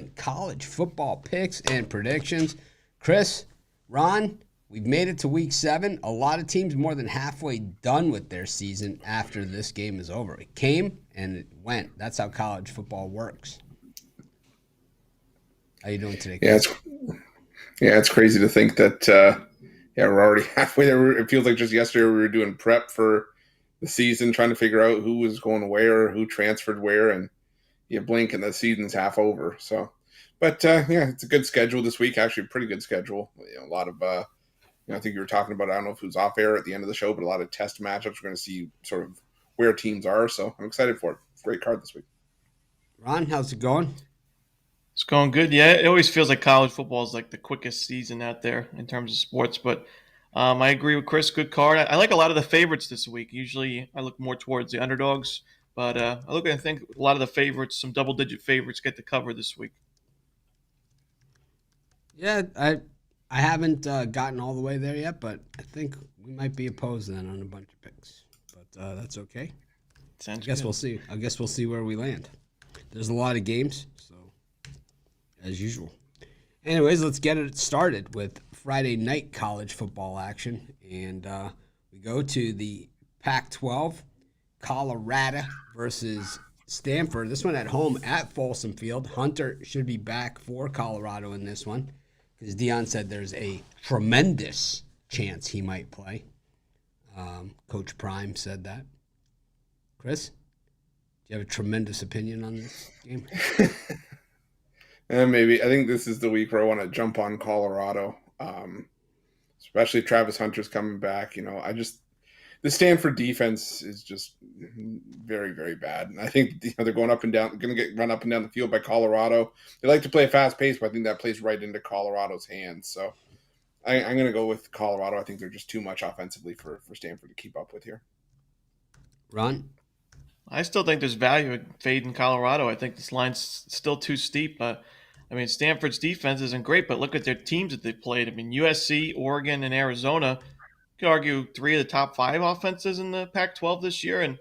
night college football picks and predictions. Chris, Ron, we've made it to week 7. A lot of teams more than halfway done with their season after this game is over. It came and it went. That's how college football works. How you doing today, Chris? It's crazy to think that we're already halfway there. It feels like just yesterday we were doing prep for the season, trying to figure out who was going where, who transferred where, and you blink and the season's half over. So, but it's a good schedule this week. Actually, a pretty good schedule. A lot of I think you were talking about. I don't know if it was off air at the end of the show, but a lot of test matchups. We're going to see sort of where teams are. So I'm excited for it. Great card this week. Ron, how's it going? It's going good. Yeah, it always feels like college football is like the quickest season out there in terms of sports. But I agree with Chris. Good card. I like a lot of the favorites this week. Usually I look more towards the underdogs. But I think a lot of the favorites, some double-digit favorites, get the cover this week. Yeah, I haven't gotten all the way there yet, but I think we might be opposed then on a bunch of picks. But that's okay. Sounds I guess good. we'll see. I guess we'll see where we land. There's a lot of games, so as usual. Anyways, let's get it started with Friday night college football action, and we go to the Pac-12. Colorado versus Stanford. This one at home at Folsom Field. Hunter should be back for Colorado in this one because Dion said there's a tremendous chance he might play. Coach Prime said that. Chris, do you have a tremendous opinion on this game? And maybe I think this is the week where I want to jump on Colorado, especially if Travis Hunter's coming back. The Stanford defense is just very, very bad. And I think they're going to get run up and down the field by Colorado. They like to play a fast pace, but I think that plays right into Colorado's hands. So I'm going to go with Colorado. I think they're just too much offensively for Stanford to keep up with here. Ron? I still think there's value in fading Colorado. I think this line's still too steep. Stanford's defense isn't great, but look at their teams that they've played. USC, Oregon, and Arizona. You could argue 3 of the top 5 offenses in the Pac-12 this year, and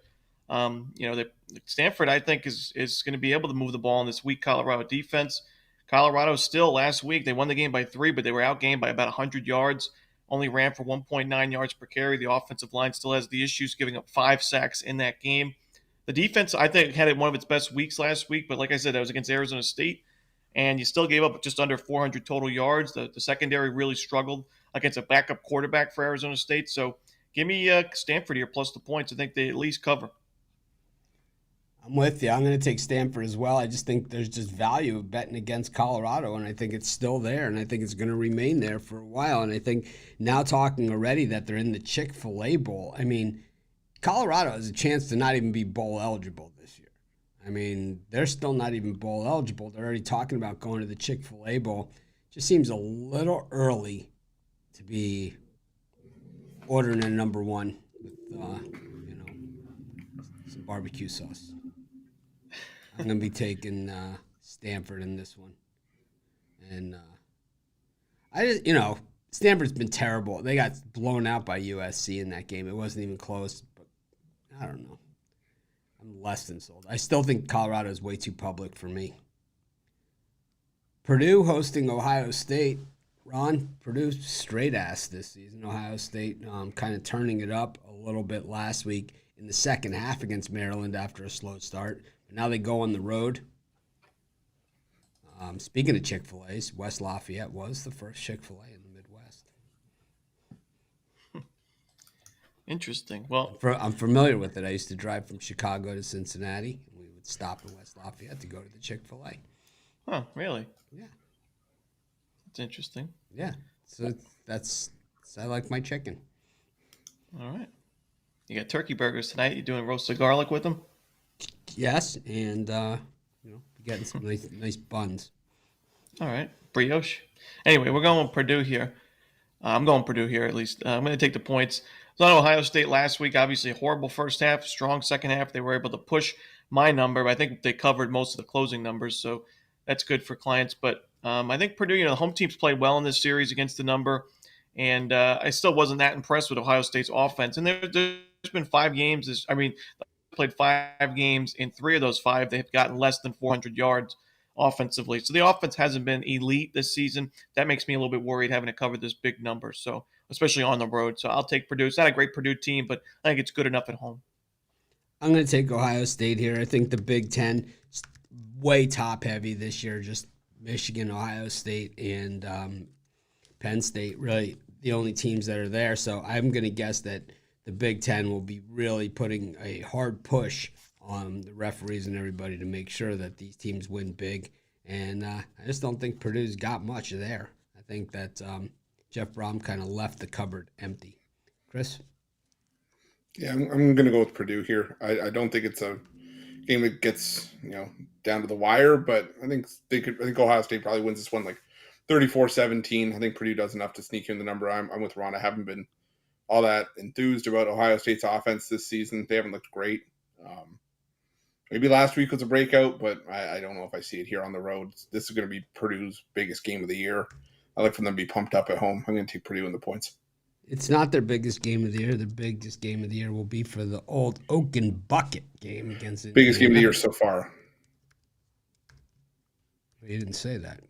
Stanford I think is going to be able to move the ball in this weak Colorado defense. Colorado still last week they won the game by 3, but they were outgained by about 100 yards. Only ran for 1.9 yards per carry. The offensive line still has the issues, giving up 5 sacks in that game. The defense I think had one of its best weeks last week, but like I said, that was against Arizona State, and you still gave up just under 400 total yards. The secondary really struggled against a backup quarterback for Arizona State. So give me Stanford here plus the points. I think they at least cover. I'm with you. I'm going to take Stanford as well. I just think there's just value of betting against Colorado, and I think it's still there, and I think it's going to remain there for a while. And I think now talking already that they're in the Chick-fil-A Bowl, Colorado has a chance to not even be bowl eligible this year. They're still not even bowl eligible. They're already talking about going to the Chick-fil-A Bowl. Just seems a little early to be ordering a number 1 with, some barbecue sauce. I'm going to be taking Stanford in this one. And Stanford's been terrible. They got blown out by USC in that game. It wasn't even close, but I don't know. I'm less than sold. I still think Colorado is way too public for me. Purdue hosting Ohio State. Ron, Purdue straight ass this season. Ohio State kind of turning it up a little bit last week in the second half against Maryland after a slow start. But now they go on the road. Speaking of Chick-fil-A's, West Lafayette was the first Chick-fil-A in the Midwest. Interesting. Well, I'm familiar with it. I used to drive from Chicago to Cincinnati, and we would stop in West Lafayette to go to the Chick-fil-A. Huh, really? Yeah. That's interesting. Yeah. So I like my chicken. All right. You got turkey burgers tonight. You doing roasted garlic with them? Yes, and getting some nice buns. All right. Brioche. Anyway, we're going with Purdue here. I'm going Purdue here at least. I'm going to take the points. It was on Ohio State last week. Obviously, a horrible first half, strong second half. They were able to push my number. I think they covered most of the closing numbers, so that's good for clients. But I think Purdue, the home teams played well in this series against the number, and I still wasn't that impressed with Ohio State's offense. And there's been 5 games. They played 5 games. In 3 of those 5, they've gotten less than 400 yards offensively. So the offense hasn't been elite this season. That makes me a little bit worried having to cover this big number. So especially on the road. So I'll take Purdue. It's not a great Purdue team, but I think it's good enough at home. I'm going to take Ohio State here. I think the Big Ten is way top heavy this year. Just Michigan, Ohio State, and Penn State, really the only teams that are there. So I'm going to guess that the Big Ten will be really putting a hard push on the referees and everybody to make sure that these teams win big. And I just don't think Purdue's got much there. I think that Jeff Brom kind of left the cupboard empty. Chris? Yeah, I'm going to go with Purdue here. I don't think it's a game that gets down to the wire, but I think Ohio State probably wins this one like 34-17. I think Purdue does enough to sneak in the number. I'm with Ron. I haven't been all that enthused about Ohio State's offense this season. They haven't looked great. Maybe last week was a breakout, but I don't know if I see it here on the road. This is going to be Purdue's biggest game of the year. I like for them to be pumped up at home. I'm going to take Purdue in the points. It's not their biggest game of the year. The biggest game of the year will be for the old Oaken Bucket game against Indiana. Biggest game of the year so far. You didn't say that.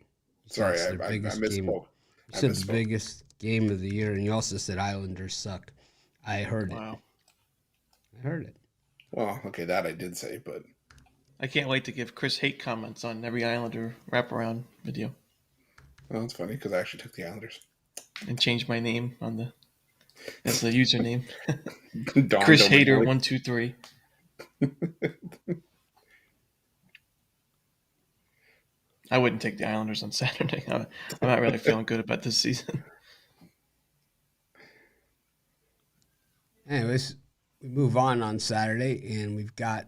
Sorry, I misspoke. You said the biggest game of the year, and you also said Islanders suck. I heard it. Wow. I heard it. Well, okay, that I did say, but I can't wait to give Chris hate comments on every Islander wraparound video. Well, that's funny because I actually took the Islanders. And change my name on as the username. Dawned Chris over Hater me. 123. I wouldn't take the Islanders on Saturday. I'm not really feeling good about this season. Anyways, we move on Saturday, and we've got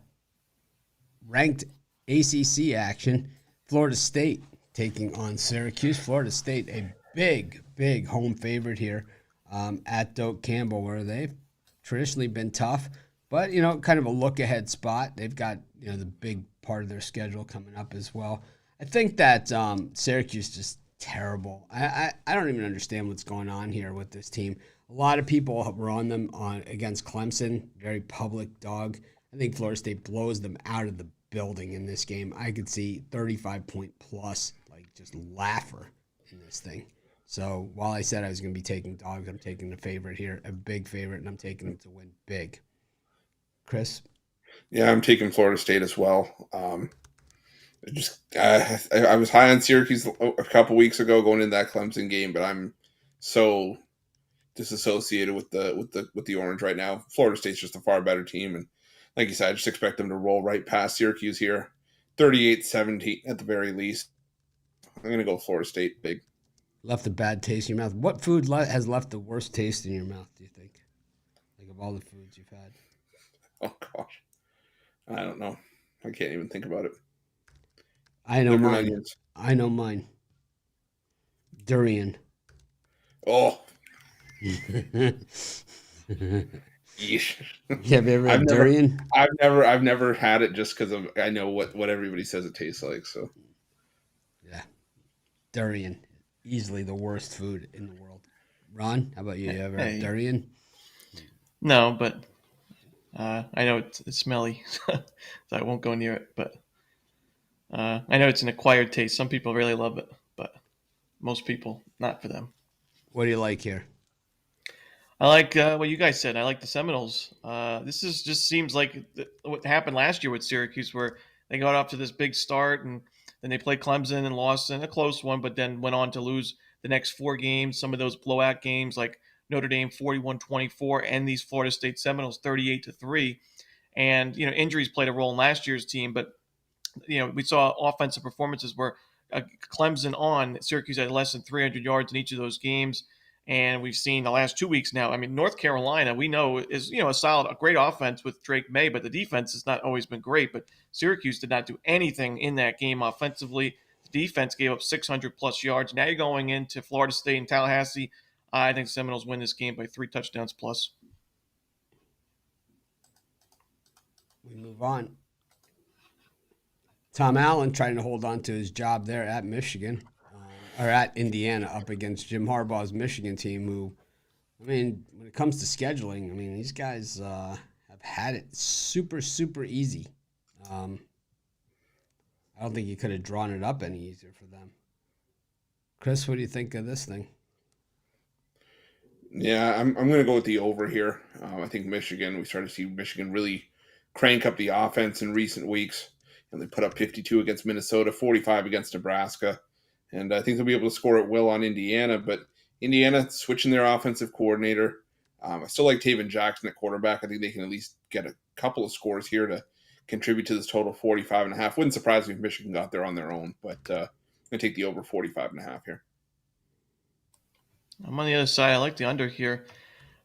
ranked ACC action. Florida State taking on Syracuse. Florida State, a big home favorite here at Doak Campbell, where they've traditionally been tough, but, kind of a look-ahead spot. They've got, the big part of their schedule coming up as well. I think that Syracuse is just terrible. I don't even understand what's going on here with this team. A lot of people were on them against Clemson, very public dog. I think Florida State blows them out of the building in this game. I could see 35-point plus, just laugher in this thing. So while I said I was going to be taking dogs, I'm taking the favorite here, a big favorite, and I'm taking them to win big. Chris? Yeah, I'm taking Florida State as well. I was high on Syracuse a couple weeks ago going into that Clemson game, but I'm so disassociated with the Orange right now. Florida State's just a far better team, and like you said, I just expect them to roll right past Syracuse here, 38-17 at the very least. I'm going to go Florida State big. Left a bad taste in your mouth. What food has left the worst taste in your mouth, do you think? Of all the foods you've had? Oh, gosh. I don't know. I can't even think about it. I know mine. Onions. I know mine. Durian. Oh. Yeesh. Have you ever had durian? I've never had it just because I know what everybody says it tastes like. So. Yeah. Durian. Easily the worst food in the world. Ron, how about you? You ever had durian? No, but I know it's smelly, so I won't go near it. But I know it's an acquired taste. Some people really love it, but most people, not for them. What do you like here? I like what you guys said. I like the Seminoles. This just seems like what happened last year with Syracuse, where they got off to this big start and then they played Clemson and lost in a close one, but then went on to lose the next 4 games. Some of those blowout games, like Notre Dame 41-24, and these Florida State Seminoles 38-3. And injuries played a role in last year's team, but we saw offensive performances where Clemson on Syracuse had less than 300 yards in each of those games. And we've seen the last 2 weeks now. I mean, North Carolina, we know, is a great offense with Drake May, but the defense has not always been great. But Syracuse did not do anything in that game offensively. The defense gave up 600-plus yards. Now you're going into Florida State and Tallahassee. I think Seminoles win this game by 3 touchdowns plus. We move on. Tom Allen trying to hold on to his job there at Michigan. Or at Indiana up against Jim Harbaugh's Michigan team, who, when it comes to scheduling, these guys have had it super, super easy. I don't think you could have drawn it up any easier for them. Chris, what do you think of this thing? Yeah, I'm going to go with the over here. I think Michigan, we started to see Michigan really crank up the offense in recent weeks. And they put up 52 against Minnesota, 45 against Nebraska. And I think they'll be able to score at will on Indiana. But Indiana switching their offensive coordinator. I still like Taven Jackson at quarterback. I think they can at least get a couple of scores here to contribute to this total 45.5. Wouldn't surprise me if Michigan got there on their own. But I'm going to take the over 45.5 here. I'm on the other side. I like the under here.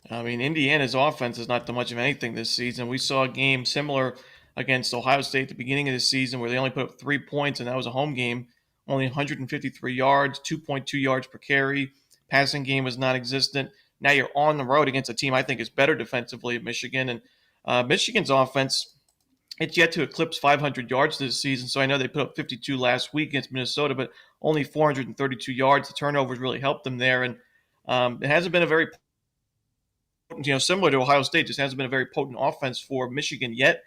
I mean, Indiana's offense is not that much of anything this season. We saw a game similar against Ohio State at the beginning of the season where they only put up 3 points, and that was a home game. Only 153 yards, 2.2 yards per carry. Passing game was non-existent. Now you're on the road against a team I think is better defensively at Michigan. And Michigan's offense, it's yet to eclipse 500 yards this season. So I know they put up 52 last week against Minnesota, but only 432 yards. The turnovers really helped them there. And it hasn't been a very similar to Ohio State, just hasn't been a very potent offense for Michigan yet.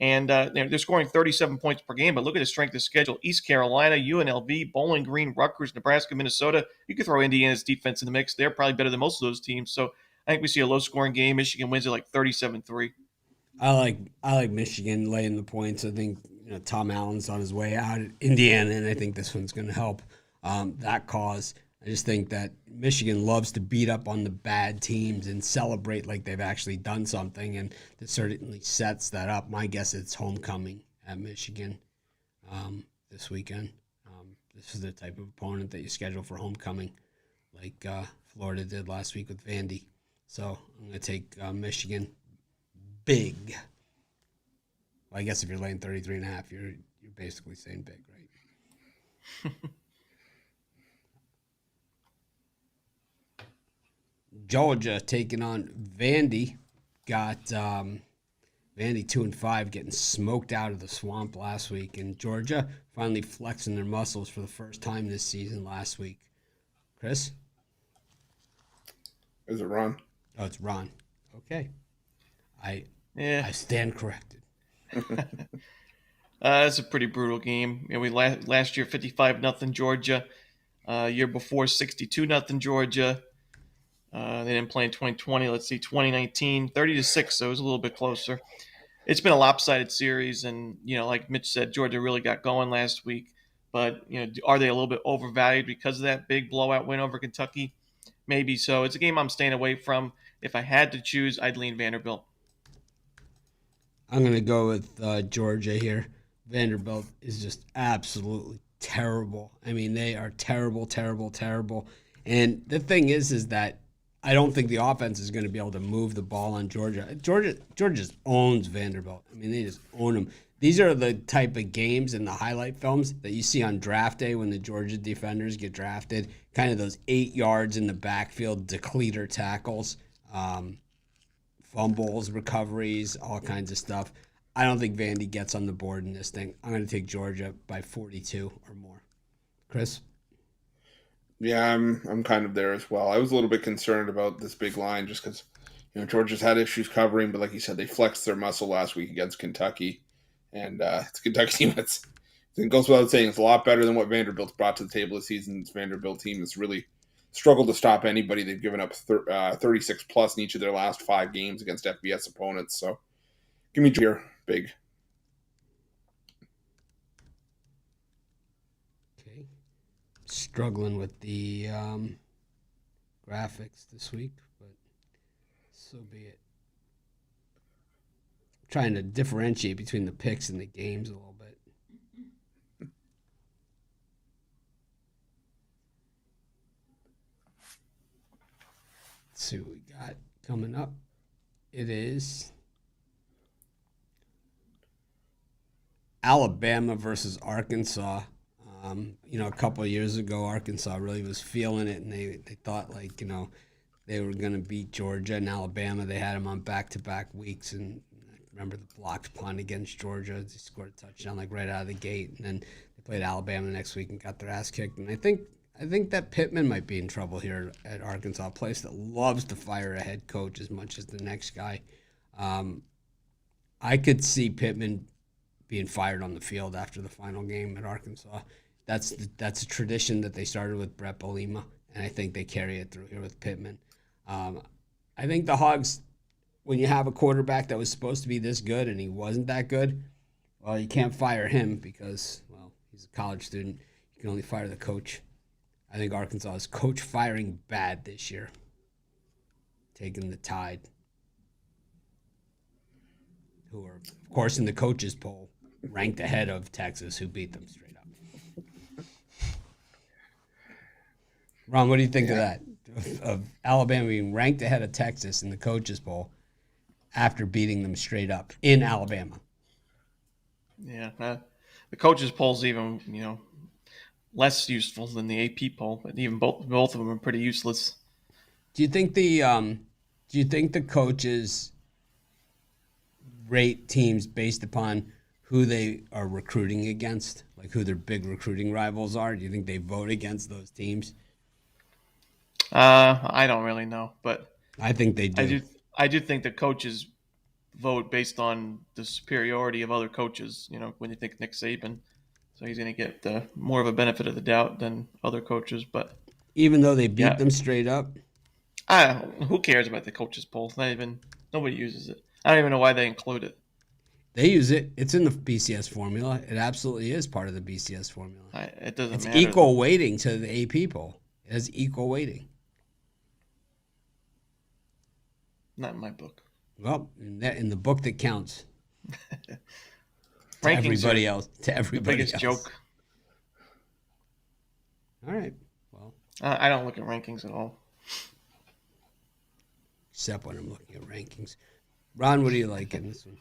And they're scoring 37 points per game, but look at the strength of schedule. East Carolina, UNLV, Bowling Green, Rutgers, Nebraska, Minnesota. You could throw Indiana's defense in the mix. They're probably better than most of those teams. So I think we see a low-scoring game. Michigan wins it like 37-3. I like Michigan laying the points. I think Tom Allen's on his way out at Indiana, and I think this one's going to help that cause. I just think that Michigan loves to beat up on the bad teams and celebrate like they've actually done something, and this certainly sets that up. My guess it's homecoming at Michigan this weekend. This is the type of opponent that you schedule for homecoming, like Florida did last week with Vandy. So I'm going to take Michigan big. Well, I guess if you're laying 33.5, you're basically saying big, right? Georgia taking on Vandy. Got Vandy 2-5, getting smoked out of the swamp last week, and Georgia finally flexing their muscles for the first time this season last week. Chris? Is it Ron? Oh, it's Ron. Okay. I Yeah. stand corrected. It's a pretty brutal game. We last year 55-0 Georgia. Year before 62-0 Georgia. They didn't play in 2020. Let's see, 2019, 30-6. So it was a little bit closer. It's been a lopsided series, and like Mitch said, Georgia really got going last week. But are they a little bit overvalued because of that big blowout win over Kentucky? Maybe so. It's a game I'm staying away from. If I had to choose, I'd lean Vanderbilt. I'm going to go with Georgia here. Vanderbilt is just absolutely terrible. I mean, they are terrible, terrible, terrible. And the thing is that I don't think the offense is going to be able to move the ball on Georgia. Georgia just owns Vanderbilt. I mean, they just own them. These are the type of games in the highlight films that you see on draft day when the Georgia defenders get drafted. Kind of those 8 yards in the backfield, decleater tackles, fumbles, recoveries, all kinds of stuff. I don't think Vandy gets on the board in this thing. I'm going to take Georgia by 42 or more. Chris? Yeah, I'm kind of there as well. I was a little bit concerned about this big line just because Georgia's had issues covering, but like you said, they flexed their muscle last week against Kentucky, and it's a Kentucky team that's, it goes without saying, it's a lot better than what Vanderbilt's brought to the table this season. This Vanderbilt team has really struggled to stop anybody. They've given up 36 plus in each of their last 5 games against FBS opponents. So give me Georgia big. Struggling with the graphics this week, but so be it. Trying to differentiate between the picks and the games a little bit. Let's see what we got coming up. It is Alabama versus Arkansas. A couple of years ago, Arkansas really was feeling it, and they thought they were going to beat Georgia and Alabama. They had them on back-to-back weeks, and I remember the blocked punt against Georgia. They scored a touchdown right out of the gate, and then they played Alabama next week and got their ass kicked. And I think that Pittman might be in trouble here at Arkansas, a place that loves to fire a head coach as much as the next guy. I could see Pittman being fired on the field after the final game at Arkansas. That's a tradition that they started with Brett Bielema, and I think they carry it through here with Pittman. I think the Hogs, when you have a quarterback that was supposed to be this good and he wasn't that good, well, you can't fire him because, well, he's a college student. You can only fire the coach. I think Arkansas is coach firing bad this year, taking the Tide, who are, of course, in the coaches poll, ranked ahead of Texas, who beat them straight up. Ron, what do you think of that? Of Alabama being ranked ahead of Texas in the coaches poll after beating them straight up in Alabama. Yeah, the coaches poll's even less useful than the AP poll, but even both of them are pretty useless. Do you think the coaches rate teams based upon who they are recruiting against, like who their big recruiting rivals are? Do you think they vote against those teams? I don't really know, but I think they do. I do think the coaches vote based on the superiority of other coaches. When you think Nick Saban, so he's going to get more of a benefit of the doubt than other coaches. But even though they beat them straight up, who cares about the coaches poll? Nobody uses it. I don't even know why they include it. They use it. It's in the BCS formula. It absolutely is part of the BCS formula. It doesn't it's matter. It's equal weighting to the AP poll. It has equal weighting. Not in my book. Well, in the book that counts. To everybody else. To everybody the biggest else. Joke. All right. Well, I don't look at rankings at all. Except when I'm looking at rankings. Ron, what do you like in this one?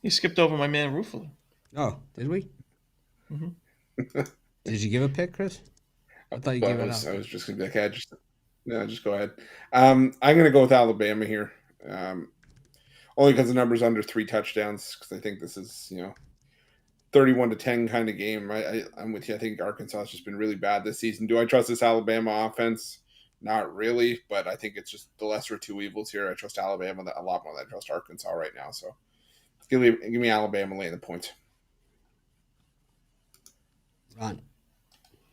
You skipped over my man Ruffolo. Oh, did we? Mm-hmm. Did you give a pick, Chris? I thought you gave it up. I was just going to be like, just go ahead. I'm going to go with Alabama here. Only because the number's under 3 touchdowns, because I think this is, 31-10 kind of game. I'm with you. I think Arkansas has just been really bad this season. Do I trust this Alabama offense? Not really, but I think it's just the lesser of two evils here. I trust Alabama a lot more than I trust Arkansas right now. So give me Alabama laying the points. Ron.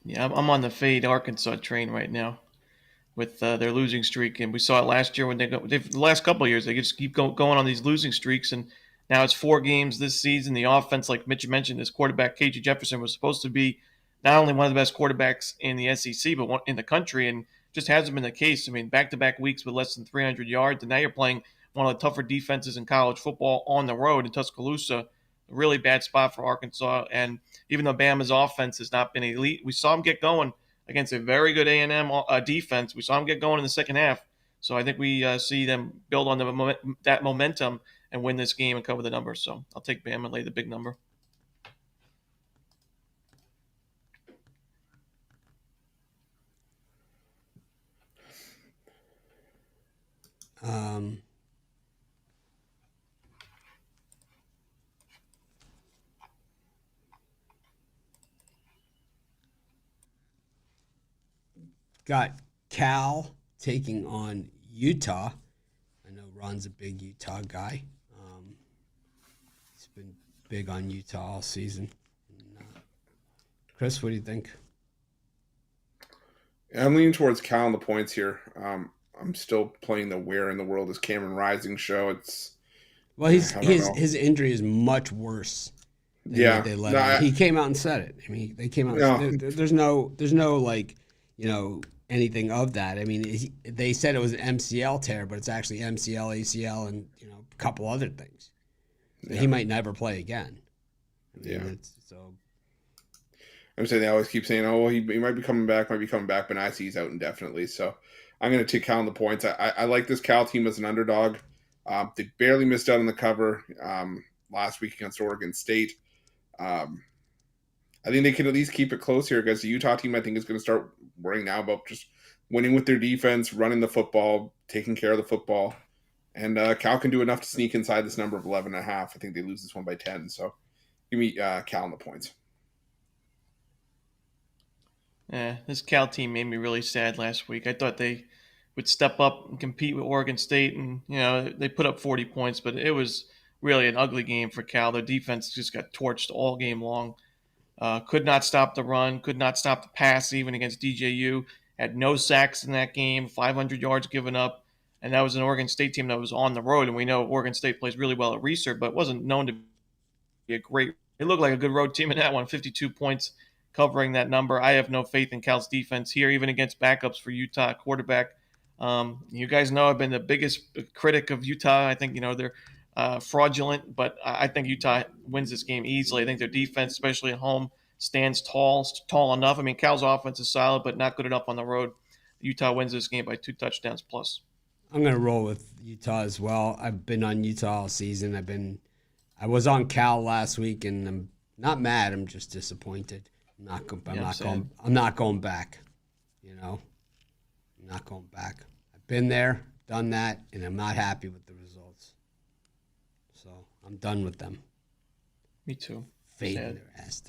Yeah, I'm on the fade Arkansas train right now with their losing streak, and we saw it last year when the last couple of years they just keep going on these losing streaks, and now it's 4 games this season. The offense, like Mitch mentioned, this quarterback KJ Jefferson was supposed to be not only one of the best quarterbacks in the SEC but one in the country, and just hasn't been the case. I mean, back-to-back weeks with less than 300 yards, and now you're playing one of the tougher defenses in college football on the road in Tuscaloosa. A really bad spot for Arkansas, and even though Bama's offense has not been elite, we saw them get going against a very good A&M defense. We saw them get going in the second half. So I think we see them build on that momentum and win this game and cover the number. So I'll take Bama and lay the big number. Got Cal taking on Utah. I know Ron's a big Utah guy. He's been big on Utah all season. Chris, what do you think? I'm leaning towards Cal on the points here. I'm still playing the "Where in the World is Cameron Rising" show. His injury is much worse. They let him. He came out and said it. I mean, they came out. And there's no like, anything of that. I mean, they said it was an MCL tear, but it's actually MCL, ACL, and a couple other things. So he might never play again. I'm saying they always keep saying, "Oh, well, he might be coming back, but I see he's out indefinitely." So I'm going to take Cal on the points. I like this Cal team as an underdog. They barely missed out on the cover last week against Oregon State. I think they can at least keep it close here because the Utah team, I think, is going to start worrying now about just winning with their defense, running the football, taking care of the football. And Cal can do enough to sneak inside this number of 11.5. I think they lose this one by 10. So give me Cal on the points. Yeah, this Cal team made me really sad last week. I thought they would step up and compete with Oregon State, and they put up 40 points, but it was really an ugly game for Cal. Their defense just got torched all game long. Could not stop the run, could not stop the pass even against DJU. Had no sacks in that game, 500 yards given up. And that was an Oregon State team that was on the road. And we know Oregon State plays really well at research, but wasn't known to be a great. It looked like a good road team in that one, 52 points covering that number. I have no faith in Cal's defense here, even against backups for Utah quarterback. You guys know I've been the biggest critic of Utah. I think, they're fraudulent, but I think Utah wins this game easily. I think their defense, especially at home, stands tall enough. I mean, Cal's offense is solid, but not good enough on the road. Utah wins this game by 2 touchdowns plus. I'm going to roll with Utah as well. I've been on Utah all season. I was on Cal last week, and I'm not mad. I'm just disappointed. I'm not going back. I'm not going back. I've been there, done that, and I'm not happy with the results. So I'm done with them. Me too. Fade in their ass.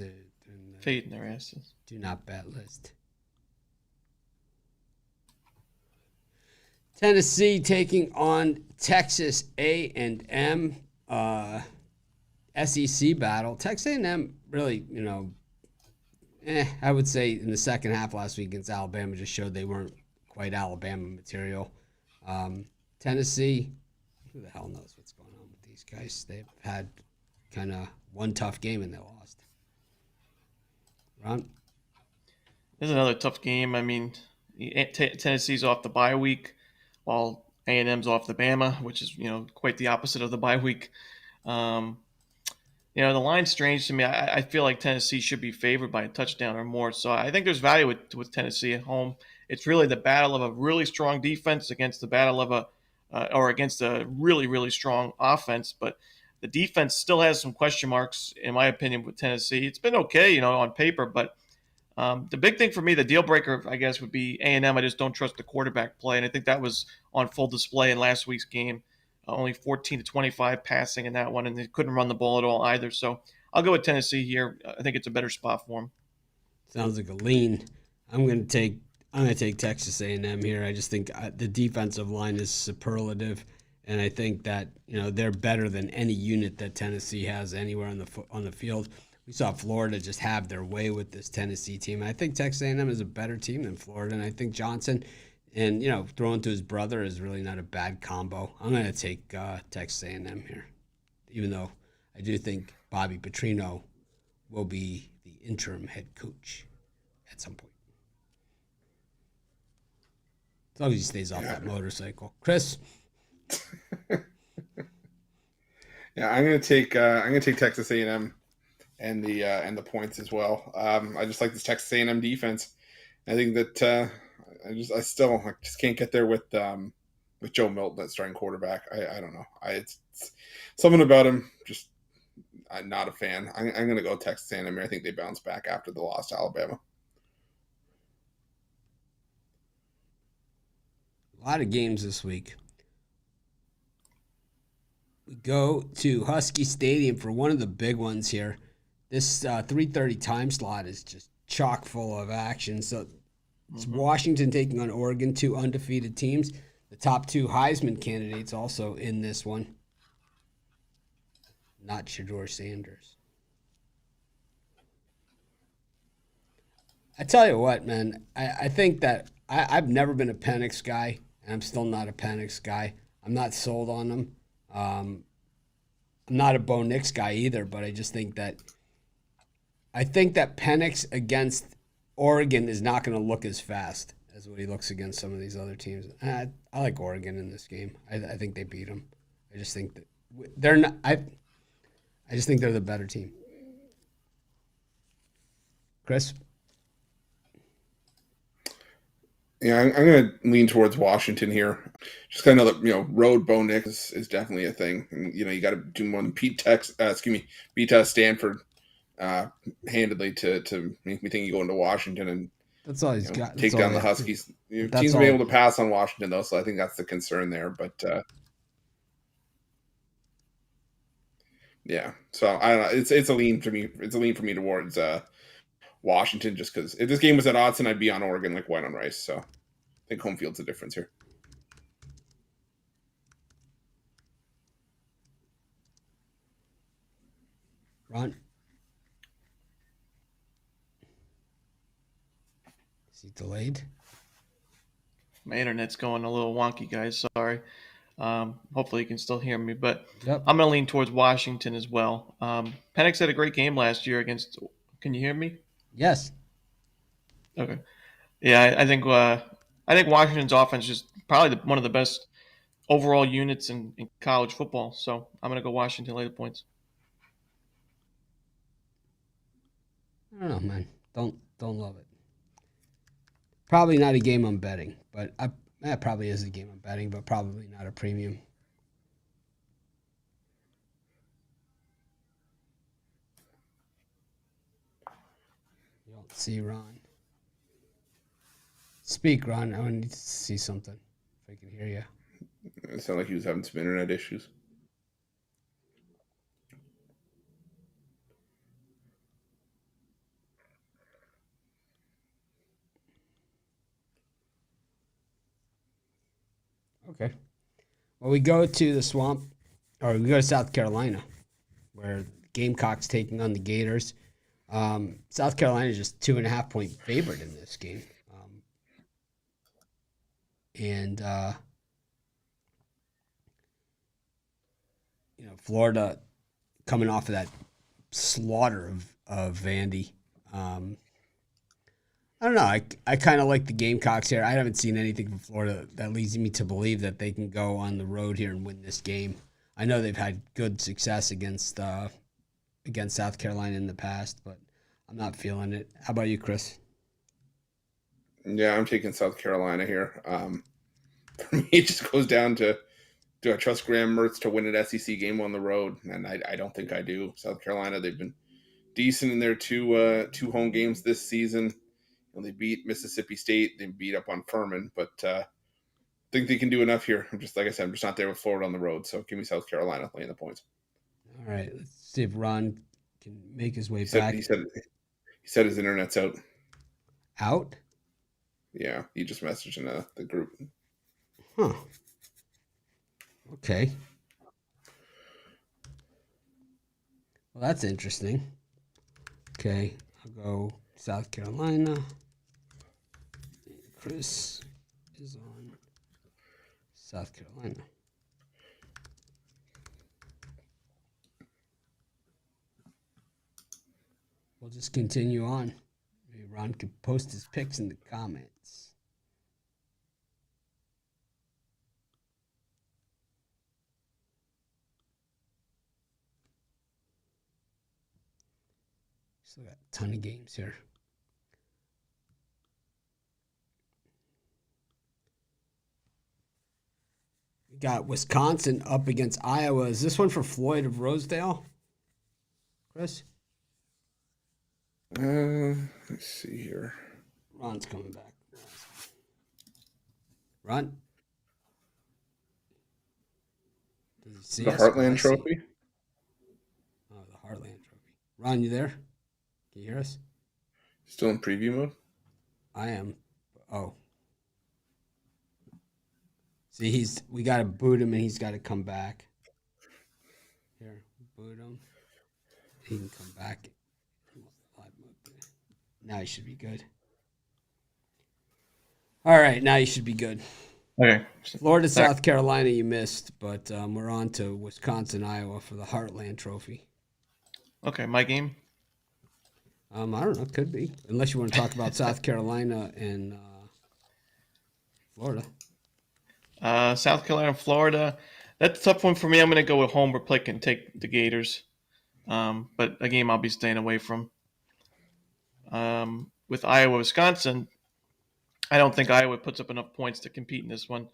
Fade in their asses. Do not bet list. Tennessee taking on Texas A&M. SEC battle. Texas A&M really, I would say in the second half last week against Alabama just showed they weren't quite Alabama material. Tennessee, who the hell knows what's going on with these guys? They've had kind of one tough game and they lost. Ron? This is another tough game. I mean, Tennessee's off the bye week while A&M's off the Bama, which is, quite the opposite of the bye week. The line's strange to me. I feel like Tennessee should be favored by a touchdown or more. So I think there's value with Tennessee at home. It's really the battle of a really strong defense against the battle of against a really, really strong offense. But the defense still has some question marks, in my opinion, with Tennessee. It's been okay, on paper, but the big thing for me, the deal breaker, I guess, would be A&M. I just don't trust the quarterback play, and I think that was on full display in last week's game. Only 14 to 25 passing in that one, and they couldn't run the ball at all either. So I'll go with Tennessee here. I think it's a better spot for them. Sounds like a lean. I'm going to take Texas A&M here. I just think the defensive line is superlative, and I think that they're better than any unit that Tennessee has anywhere on the field. We saw Florida just have their way with this Tennessee team. And I think Texas A&M is a better team than Florida, and I think Johnson and throwing to his brother is really not a bad combo. I'm going to take Texas A&M here, even though I do think Bobby Petrino will be the interim head coach at some point. As long as he stays off that motorcycle. Chris? Yeah, I'm gonna take Texas A&M and the points as well. I just like this Texas A&M defense. I think that I just can't get there with Joe Milton that's starting quarterback. I don't know. It's something about him. Just I'm not a fan. I'm gonna go Texas A&M. I think they bounce back after the loss to Alabama. A lot of games this week. We go to Husky Stadium for one of the big ones here. This 3:30 time slot is just chock full of action. So it's Washington taking on Oregon, 2 undefeated teams. The top 2 Heisman candidates also in this one. Not Shedeur Sanders. I tell you what, man, I think that I've never been a Penix guy, and I'm still not a Penix guy. I'm not sold on them. I'm not a Bo Nix guy either, but I just think that Penix against Oregon is not going to look as fast as what he looks against some of these other teams. I like Oregon in this game. I think they beat them. I just think that they're not. I just think they're the better team. Chris? Yeah, I'm going to lean towards Washington here. Just kind of know that road Bo Nix is definitely a thing, and you got to do more than beat Stanford handedly to make me think you go into Washington and that's all he's got. Take down the Huskies. Teams will be able to pass on Washington though, so I think that's the concern there. But yeah, so I don't know. It's a lean for me. It's a lean for me towards Washington, just because if this game was at Autzen, I'd be on Oregon like white on rice. So I think home field's a difference here. Ron? Is he delayed? My internet's going a little wonky, guys. Sorry. Hopefully you can still hear me, but Yep. I'm going to lean towards Washington as well. Penix had a great game last year against. Can you hear me? Yes. Okay. Yeah, I think Washington's offense is probably one of the best overall units in college football. So I'm going to go Washington lay the points. I don't know, man. Don't love it. Probably not a game I'm betting, but that probably is a game I'm betting, but probably not a premium. You don't see Ron. Speak, Ron. I need to see something. If I can hear you. It sounded like he was having some internet issues. Okay. Well, we go to the swamp, or we go to South Carolina, where Gamecocks taking on the Gators. South Carolina is just 2.5-point favorite in this game. And Florida coming off of that slaughter of Vandy. I don't know. I kind of like the Gamecocks here. I haven't seen anything from Florida that leads me to believe that they can go on the road here and win this game. I know they've had good success against South Carolina in the past, but I'm not feeling it. How about you, Chris? Yeah, I'm taking South Carolina here. For me, it just goes down to do I trust Graham Mertz to win an SEC game on the road? And I don't think I do. South Carolina, they've been decent in their two home games this season. They beat Mississippi State. They beat up on Furman, but I think they can do enough here. I'm just, like I said, I'm just not there with Florida on the road. So give me South Carolina laying the points. All right, let's see if Ron can make his way He said back. he said his internet's out. Out? Yeah, he just messaged in the group. Huh. Okay. Well, that's interesting. Okay, I'll go South Carolina. Chris is on South Carolina. We'll just continue on. Maybe Ron could post his picks in the comments. Still got a ton of games here. We got Wisconsin up against Iowa. Is this one for Floyd of Rosedale? Chris? Let's see here. Ron's coming back. Ron? Does he see The us? Heartland Trophy? Oh, the Heartland Trophy. Ron, you there? Can you hear us? Still in preview mode? I am. Oh. See, we got to boot him and he's got to come back. Here, boot him. He can come back. Now he should be good. All right, now you should be good. Okay. Florida, South Carolina, you missed, but we're on to Wisconsin, Iowa for the Heartland Trophy. Okay, my game. I don't know, could be, unless you want to talk about South Carolina and Florida. South Carolina, Florida. That's a tough one for me. I'm going to go with home pick and take the Gators. But a game I'll be staying away from. With Iowa, Wisconsin, I don't think Iowa puts up enough points to compete in this one.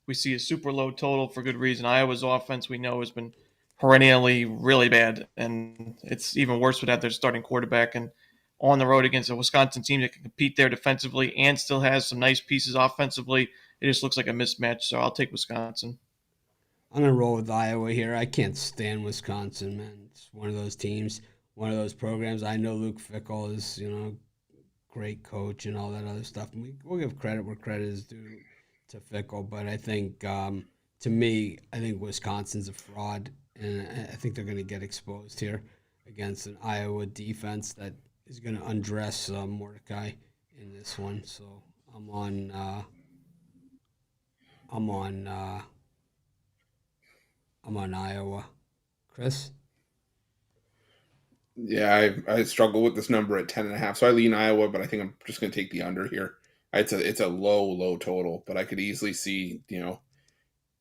We see a super low total for good reason. Iowa's offense, we know, has been perennially really bad, and it's even worse without their starting quarterback. And on the road against a Wisconsin team that can compete there defensively and still has some nice pieces offensively, it just looks like a mismatch. So I'll take Wisconsin. I'm going to roll with Iowa here. I can't stand Wisconsin, man. It's one of those teams, one of those programs. I know Luke Fickell is, great coach and all that other stuff. And we'll give credit where credit is due to Fickell. But I think, to me, I think Wisconsin's a fraud. And I think they're going to get exposed here. against an Iowa defense that is going to undress Mordecai in this one. So I'm on. I'm on. I'm on Iowa. Chris. Yeah, I struggle with this number at 10.5, so I lean Iowa, but I think I'm just going to take the under here. It's a low total, but I could easily see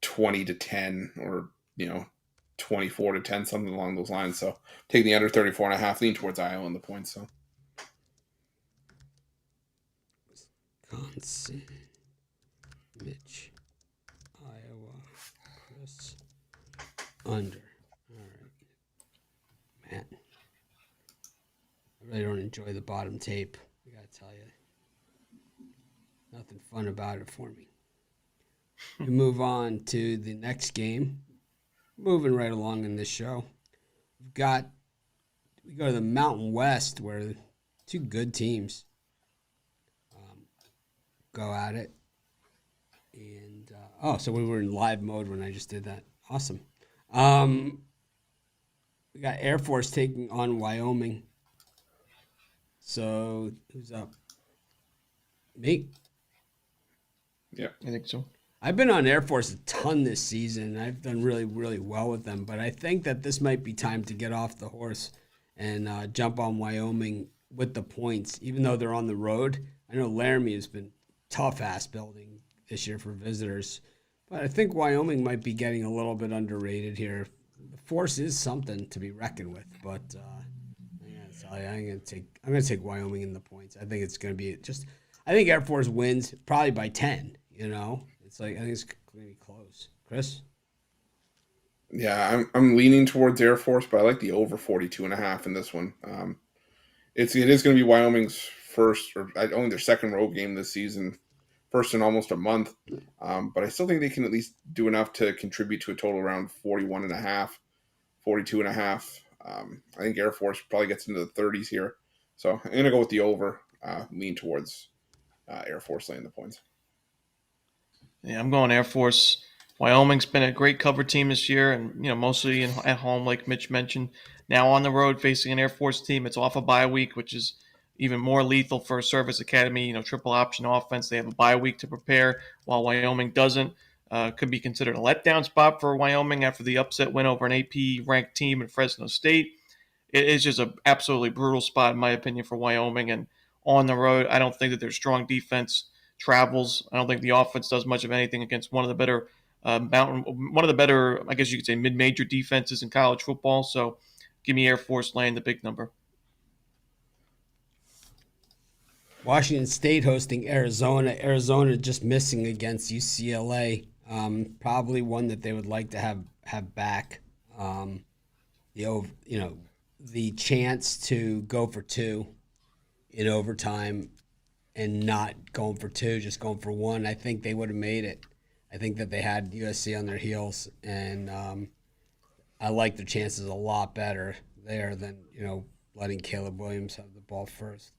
20-10 or 24-10, something along those lines. So take the under 34.5, lean towards Iowa in the points. So Wisconsin. Mitch. Iowa. Chris. Under. All right. Man. I really don't enjoy the bottom tape. I gotta tell you. Nothing fun about it for me. We move on to the next game. Moving right along in this show. We go to the Mountain West where two good teams go at it. And so we were in live mode when I just did that. Awesome. We got Air Force taking on Wyoming. So who's up? Me. yeah, I think so. I've been on Air Force a ton this season. I've done really, really well with them, but I think that this might be time to get off the horse and jump on Wyoming with the points, even though they're on the road. I know Laramie has been tough-ass building this year for visitors, but I think Wyoming might be getting a little bit underrated here. The force is something to be reckoned with, but I'm gonna take Wyoming in the points. I think it's gonna be I think Air Force wins probably by 10. It's I think it's gonna be close. Chris. yeah, I'm leaning towards Air Force, but I like the over 42.5 in this one. It is going to be Wyoming's first or only their second road game this season, first in almost a month. But I still think they can at least do enough to contribute to a total around 41.5, 42.5. I think Air Force probably gets into the 30s here. So I'm going to go with the over, lean towards Air Force laying the points. Yeah, I'm going Air Force. Wyoming's been a great cover team this year, and mostly at home, like Mitch mentioned. Now on the road facing an Air Force team, it's off a bye week, which is even more lethal for a service academy. Triple option offense. They have a bye week to prepare, while Wyoming doesn't. Could be considered a letdown spot for Wyoming after the upset win over an AP ranked team in Fresno State. It is just an absolutely brutal spot, in my opinion, for Wyoming. And on the road, I don't think that their strong defense travels. I don't think the offense does much of anything against one of the better I guess you could say, mid-major defenses in college football. So give me Air Force laying the big number. Washington State hosting Arizona. Arizona just missing against UCLA. Probably one that they would like to have back. The chance to go for two in overtime and not going for two, just going for one. I think they would have made it. I think that they had USC on their heels, and I like their chances a lot better there than letting Caleb Williams have the ball first.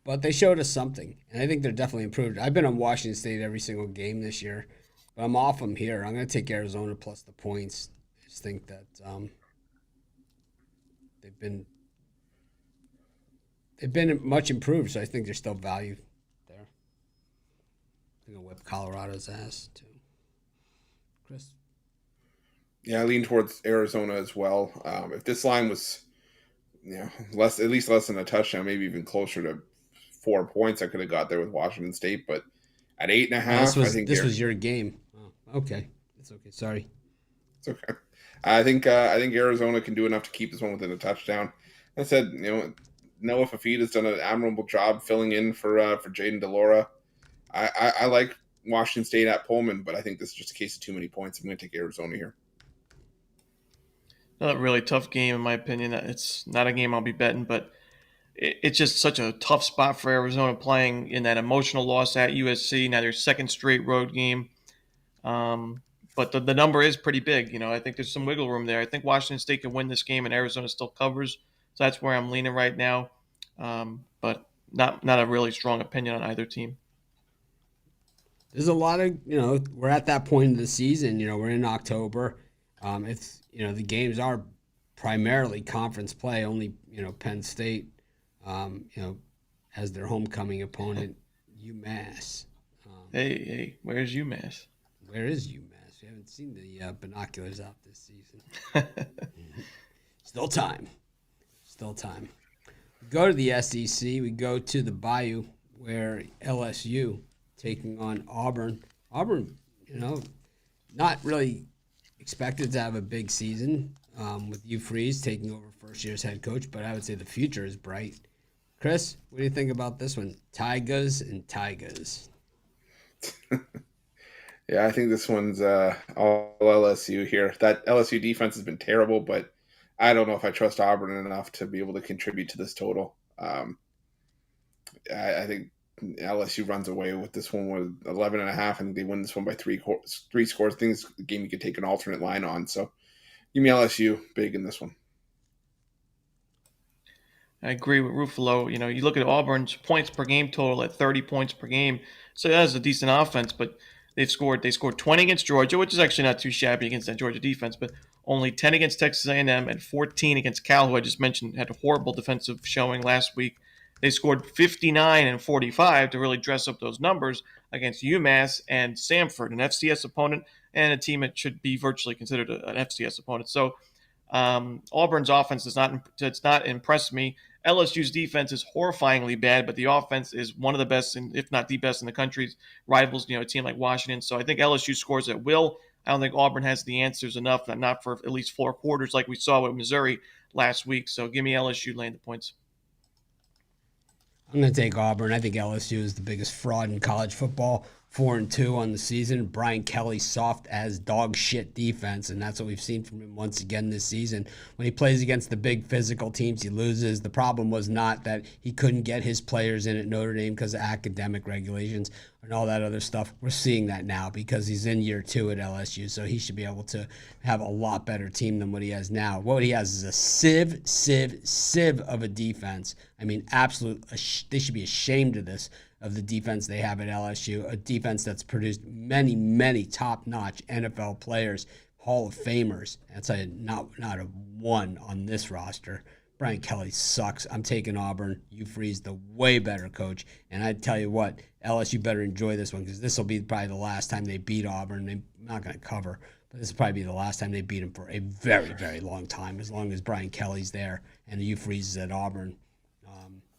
But they showed us something, and I think they're definitely improved. I've been on Washington State every single game this year, but I'm off them here. I'm going to take Arizona plus the points. I just think that they've been much improved, so I think there's still value there. I'm going to whip Colorado's ass, too. Chris? Yeah, I lean towards Arizona as well. If this line was at least less than a touchdown, maybe even closer to 4 points, I could have got there with Washington State. But at 8.5, I think this was your game. Oh, okay, it's okay. Sorry, it's okay. I think Arizona can do enough to keep this one within a touchdown. I said, Noah Fafita's done an admirable job filling in for Jaden DeLora. I like Washington State at Pullman, but I think this is just a case of too many points. I'm going to take Arizona here. Another really tough game, in my opinion. It's not a game I'll be betting, but it's just such a tough spot for Arizona playing in that emotional loss at USC. Now their second straight road game. But the number is pretty big. I think there's some wiggle room there. I think Washington State can win this game, and Arizona still covers. So that's where I'm leaning right now. But not a really strong opinion on either team. There's a lot of we're at that point of the season. We're in October. It's the games are primarily conference play. Only Penn State, as their homecoming opponent, UMass. Hey, where's UMass? Where is UMass? We haven't seen the binoculars out this season. Still time. Still time. We go to the SEC. We go to the Bayou, where LSU taking on Auburn. Auburn, not really expected to have a big season with Hugh Freeze taking over first year's head coach, but I would say the future is bright. Chris, what do you think about this one? Tigers and Tigers. Yeah, I think this one's all LSU here. That LSU defense has been terrible, but I don't know if I trust Auburn enough to be able to contribute to this total. I think LSU runs away with this one with 11.5. I think they win this one by three scores. I think it's a game you could take an alternate line on. So give me LSU big in this one. I agree with Ruffolo. You look at Auburn's points per game total at 30 points per game. So that is a decent offense, but they scored 20 against Georgia, which is actually not too shabby against that Georgia defense, but only 10 against Texas A&M and 14 against Cal, who I just mentioned had a horrible defensive showing last week. They scored 59 and 45 to really dress up those numbers against UMass and Samford, an FCS opponent and a team that should be virtually considered an FCS opponent. So Auburn's offense does not impress me. LSU's defense is horrifyingly bad, but the offense is one of the best, if not the best in the country. Rivals, a team like Washington. So I think LSU scores at will. I don't think Auburn has the answers enough, not for at least 4 quarters like we saw with Missouri last week. So give me LSU laying the points. I'm going to take Auburn. I think LSU is the biggest fraud in college football. 4-2 on the season. Brian Kelly, soft as dog shit defense, and that's what we've seen from him once again this season. When he plays against the big physical teams, he loses. The problem was not that he couldn't get his players in at Notre Dame because of academic regulations and all that other stuff. We're seeing that now because he's in year 2 at LSU, so he should be able to have a lot better team than what he has now. What he has is a sieve of a defense. I mean, they should be ashamed of the defense they have at LSU, a defense that's produced many, many top-notch NFL players, Hall of Famers. That's not a one on this roster. Brian Kelly sucks. I'm taking Auburn. Hugh Freeze, the way better coach. And I tell you what, LSU better enjoy this one because this will be probably the last time they beat Auburn. They're not going to cover, but this will probably be the last time they beat them for a very, very long time, as long as Brian Kelly's there and Hugh Freeze is at Auburn.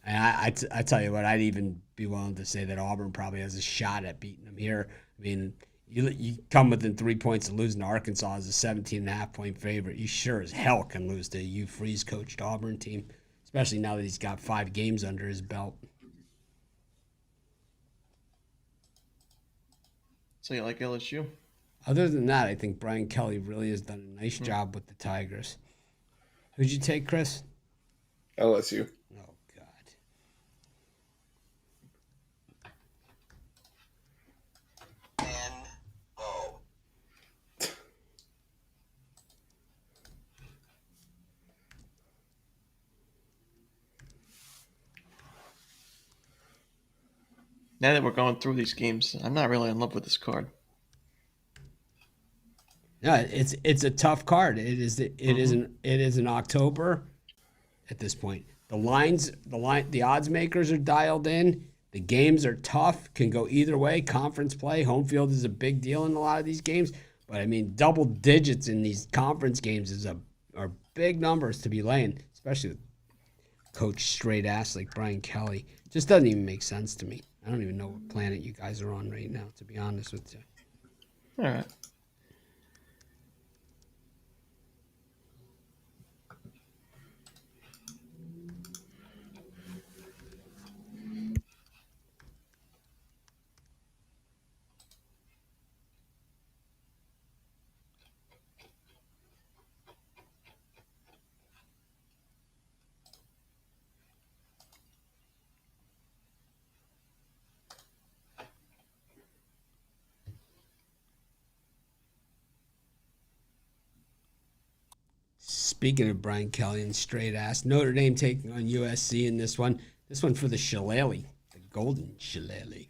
And I tell you what, I'd even be willing to say that Auburn probably has a shot at beating them here. I mean, you come within 3 points of losing to Arkansas as a 17.5-point favorite. You sure as hell can lose to a Hugh Freeze coached Auburn team, especially now that he's got 5 games under his belt. So you like LSU? Other than that, I think Brian Kelly really has done a nice job with the Tigers. Who'd you take, Chris? LSU. Oh, God. N-O. Now that we're going through these games, I'm not really in love with this card. Yeah, it's a tough card. It is in October at this point. The odds makers are dialed in. The games are tough, can go either way. Conference play, home field is a big deal in a lot of these games. But I mean, double digits in these conference games are big numbers to be laying, especially with coach straight ass like Brian Kelly. It just doesn't even make sense to me. I don't even know what planet you guys are on right now, to be honest with you. All right. Speaking of Brian Kelly and straight ass, Notre Dame taking on USC in this one. This one for the shillelagh, the golden shillelagh.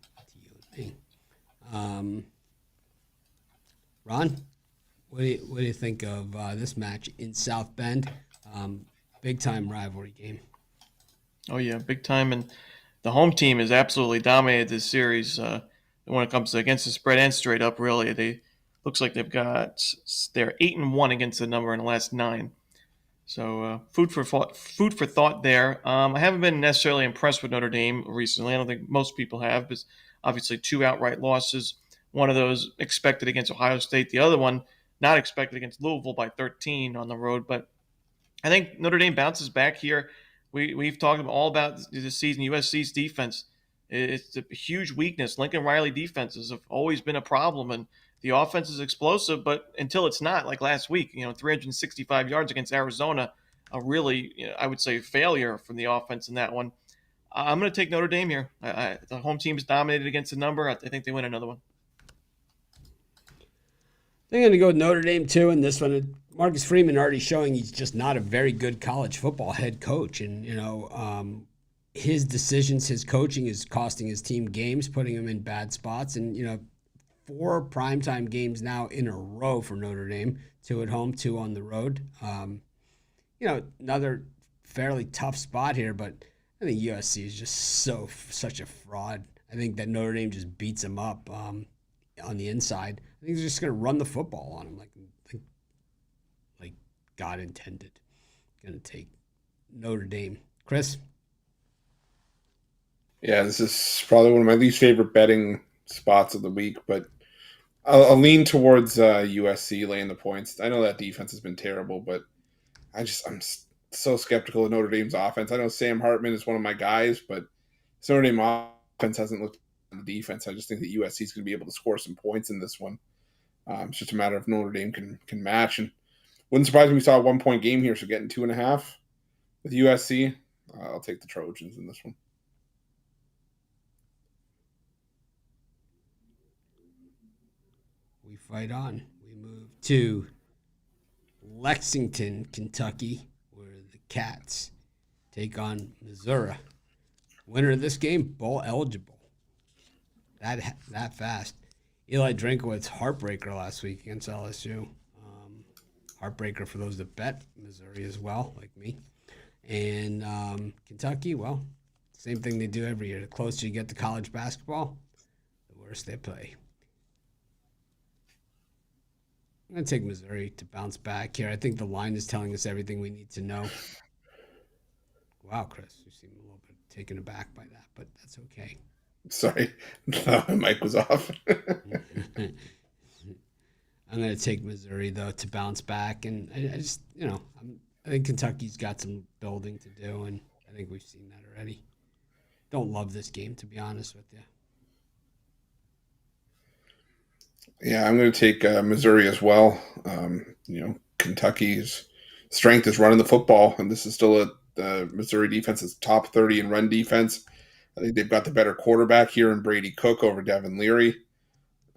Ron, What do you think of this match in South Bend? Big time rivalry game. Oh yeah, big time, and the home team has absolutely dominated this series when it comes to against the spread and straight up. Really, they looks like they're 8-1 against the number in the last 9. So food for thought there. I haven't been necessarily impressed with Notre Dame recently. I don't think most people have, but obviously 2 outright losses. One of those expected against Ohio State, the other one not expected against Louisville by 13 on the road. But I think Notre Dame bounces back here. We've talked all about this season. USC's defense, it's a huge weakness. Lincoln Riley defenses have always been a problem, and the offense is explosive. But until it's not, like last week, 365 yards against Arizona, a really, I would say, failure from the offense in that one. I'm going to take Notre Dame here. The home team is dominated against the number. I think they win another one. I'm going to go with Notre Dame too in this one. Marcus Freeman already showing he's just not a very good college football head coach, and his decisions, his coaching is costing his team games, putting him in bad spots, and 4 primetime games now in a row for Notre Dame, 2 at home, 2 on the road. Another fairly tough spot here, but I think USC is just such a fraud. I think that Notre Dame just beats them up on the inside. I think they're just going to run the football on them like God intended. Going to take Notre Dame. Chris? Yeah, this is probably one of my least favorite betting spots of the week, but I'll lean towards USC laying the points. I know that defense has been terrible, but I'm so skeptical of Notre Dame's offense. I know Sam Hartman is one of my guys, but Notre Dame offense hasn't looked on the defense. I just think that USC is going to be able to score some points in this one. It's just a matter of Notre Dame can match. And wouldn't surprise me if we saw a 1-point game here, so getting 2.5 with USC. I'll take the Trojans in this one. We fight on. We move to Lexington, Kentucky, where the Cats take on Missouri. Winner of this game, bowl eligible. That fast. Eli Drinkowitz, heartbreaker last week against LSU. Heartbreaker for those that bet Missouri as well, like me. And Kentucky, well, same thing they do every year. The closer you get to college basketball, the worse they play. I'm going to take Missouri to bounce back here. I think the line is telling us everything we need to know. Wow, Chris, you seem a little bit taken aback by that, but that's okay. Sorry, my mic was off. I'm going to take Missouri, though, to bounce back. And I just, I think Kentucky's got some building to do, and I think we've seen that already. Don't love this game, to be honest with you. Yeah, I'm going to take Missouri as well. Kentucky's strength is running the football, and this is still the Missouri defense is top 30 in run defense. I think they've got the better quarterback here in Brady Cook over Devin Leary.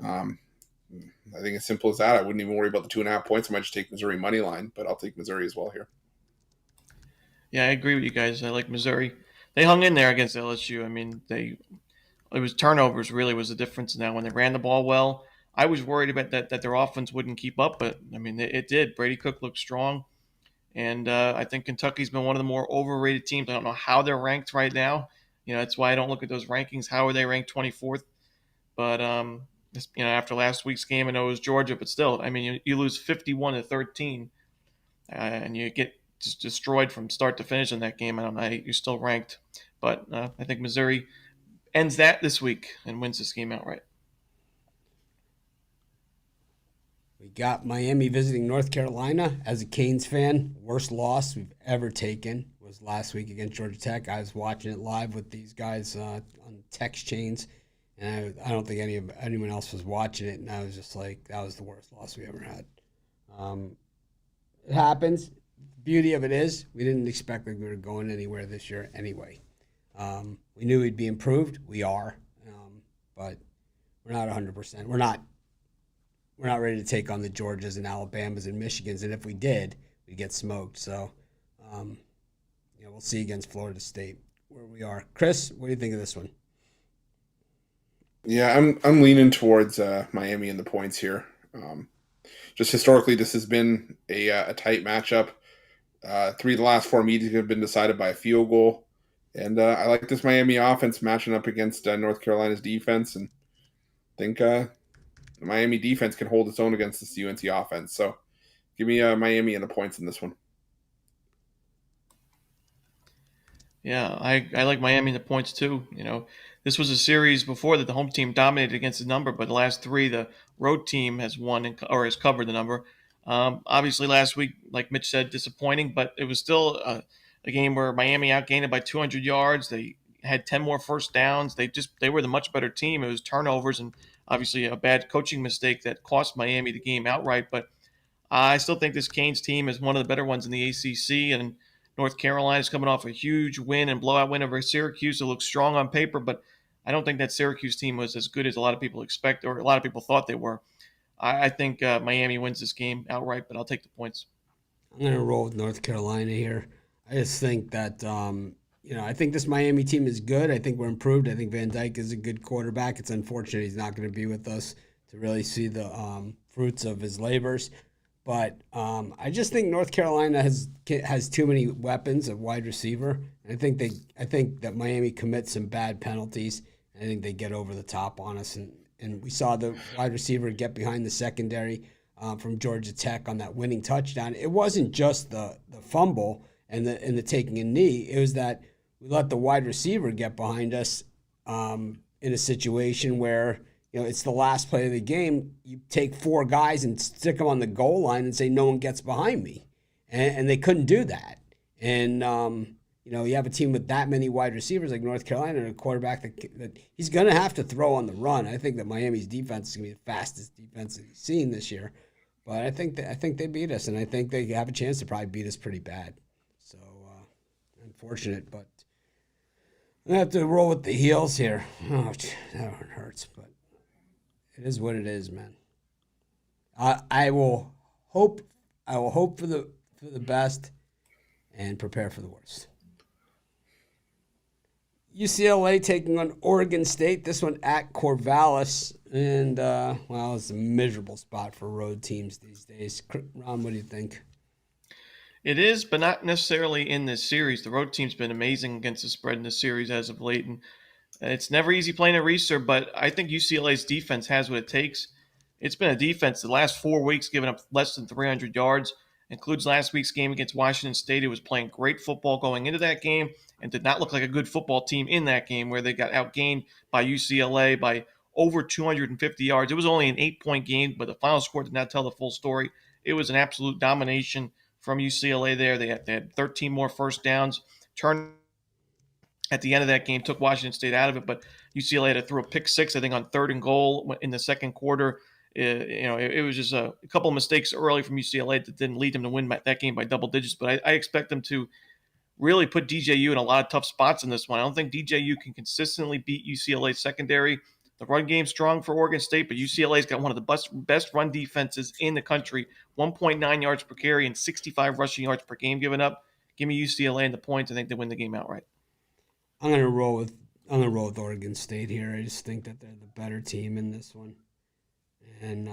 I think it's simple as that. I wouldn't even worry about the 2.5 points. I might just take Missouri money line, but I'll take Missouri as well here. Yeah, I agree with you guys. I like Missouri. They hung in there against LSU. I mean, it was turnovers really was the difference in that. When they ran the ball well, I was worried about that their offense wouldn't keep up, but I mean, it did. Brady Cook looked strong, and I think Kentucky's been one of the more overrated teams. I don't know how they're ranked right now. That's why I don't look at those rankings. How are they ranked 24th? But after last week's game, I know it was Georgia, but still, I mean, you lose 51-13, and you get just destroyed from start to finish in that game. I don't know. You're still ranked, but I think Missouri ends that this week and wins this game outright. We got Miami visiting North Carolina. As a Canes fan, worst loss we've ever taken was last week against Georgia Tech. I was watching it live with these guys on text chains, and I don't think anyone else was watching it, and I was just like, that was the worst loss we ever had. It happens. The beauty of it is we didn't expect that we were going anywhere this year anyway. We knew we'd be improved. We are, but we're not 100%. We're not ready to take on the Georgias and Alabamas and Michigans, and if we did, we'd get smoked. So, we'll see against Florida State where we are. Chris, what do you think of this one? Yeah, I'm leaning towards Miami in the points here. just historically, this has been a tight matchup. 3 of the last 4 meetings have been decided by a field goal. And I like this Miami offense matching up against North Carolina's defense, and think the Miami defense can hold its own against this UNC offense. So give me Miami and the points in this one. Yeah, I like Miami in the points too. This was a series before that the home team dominated against the number, but the last 3, the road team has won or has covered the number. Obviously, last week, like Mitch said, disappointing, but it was still a game where Miami outgained it by 200 yards. They had 10 more first downs. They were the much better team. It was turnovers and obviously a bad coaching mistake that cost Miami the game outright. But I still think this Canes team is one of the better ones in the ACC, and North Carolina's coming off a huge win and blowout win over Syracuse. It looks strong on paper, but I don't think that Syracuse team was as good as a lot of people expect or a lot of people thought they were. I think Miami wins this game outright, but I'll take the points. I'm going to roll with North Carolina here. I just think that, I think this Miami team is good. I think we're improved. I think Van Dyke is a good quarterback. It's unfortunate he's not going to be with us to really see the fruits of his labors. But I just think North Carolina has too many weapons at wide receiver. And I think that Miami commits some bad penalties. I think they get over the top on us. And we saw the wide receiver get behind the secondary from Georgia Tech on that winning touchdown. It wasn't just the fumble and the taking a knee. It was that we let the wide receiver get behind us in a situation where it's the last play of the game. You take 4 guys and stick them on the goal line and say no one gets behind me, and they couldn't do that. And you have a team with that many wide receivers like North Carolina and a quarterback that he's going to have to throw on the run. I think that Miami's defense is going to be the fastest defense that he's seen this year. But I think they beat us, and I think they have a chance to probably beat us pretty bad. So unfortunate, but I'm going to have to roll with the heels here. Oh, that one hurts, but it is what it is, man. I will hope for the best and prepare for the worst. UCLA taking on Oregon State. This one at Corvallis. And, it's a miserable spot for road teams these days. Ron, what do you think? It is, but not necessarily in this series. The road team's been amazing against the spread in this series as of late. And it's never easy playing a Reeser, but I think UCLA's defense has what it takes. It's been a defense the last 4 weeks giving up less than 300 yards. Includes last week's game against Washington State. It was playing great football going into that game and did not look like a good football team in that game where they got outgained by UCLA by over 250 yards. It was only an 8-point game, but the final score did not tell the full story. It was an absolute domination from UCLA there. They had 13 more first downs. Turned at the end of that game, took Washington State out of it, but UCLA had to throw a pick 6, I think, on 3rd and goal in the second quarter. It was just a couple of mistakes early from UCLA that didn't lead them to win that game by double digits. But I expect them to really put DJU in a lot of tough spots in this one. I don't think DJU can consistently beat UCLA's secondary. The run game's strong for Oregon State, but UCLA's got one of the best run defenses in the country, 1.9 yards per carry and 65 rushing yards per game given up. Give me UCLA and the points. I think they win the game outright. I'm gonna roll with Oregon State here. I just think that they're the better team in this one. And,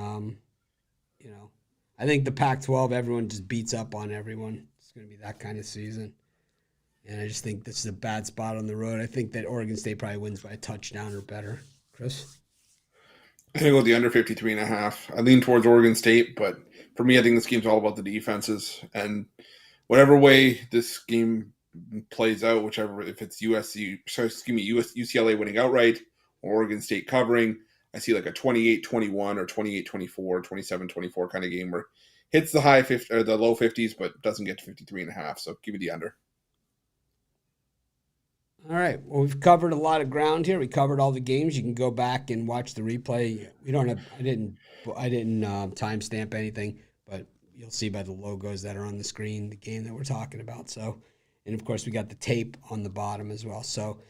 I think the Pac-12, everyone just beats up on everyone. It's going to be that kind of season. And I just think this is a bad spot on the road. I think that Oregon State probably wins by a touchdown or better. Chris? I think with the under 53.5. I lean towards Oregon State, but for me, I think this game's all about the defenses. And whatever way this game plays out, if it's UCLA winning outright or Oregon State covering, I see like a 28-21 or 28-24, 27-24 kind of game where hits the high 50 or the low 50s, but doesn't get to 53.5. So give me the under. All right. Well, we've covered a lot of ground here. We covered all the games. You can go back and watch the replay. I didn't timestamp anything, but you'll see by the logos that are on the screen the game that we're talking about. So, and of course, we got the tape on the bottom as well. So,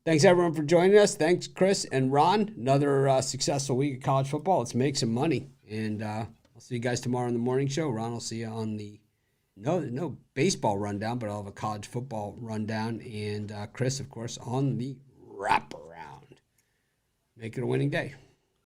thanks everyone for joining us. Thanks, Chris and Ron. Another successful week of college football. Let's make some money. And I'll see you guys tomorrow on the morning show. Ron will see you on the no baseball rundown, but I'll have a college football rundown. And Chris, of course, on the wraparound. Make it a winning day.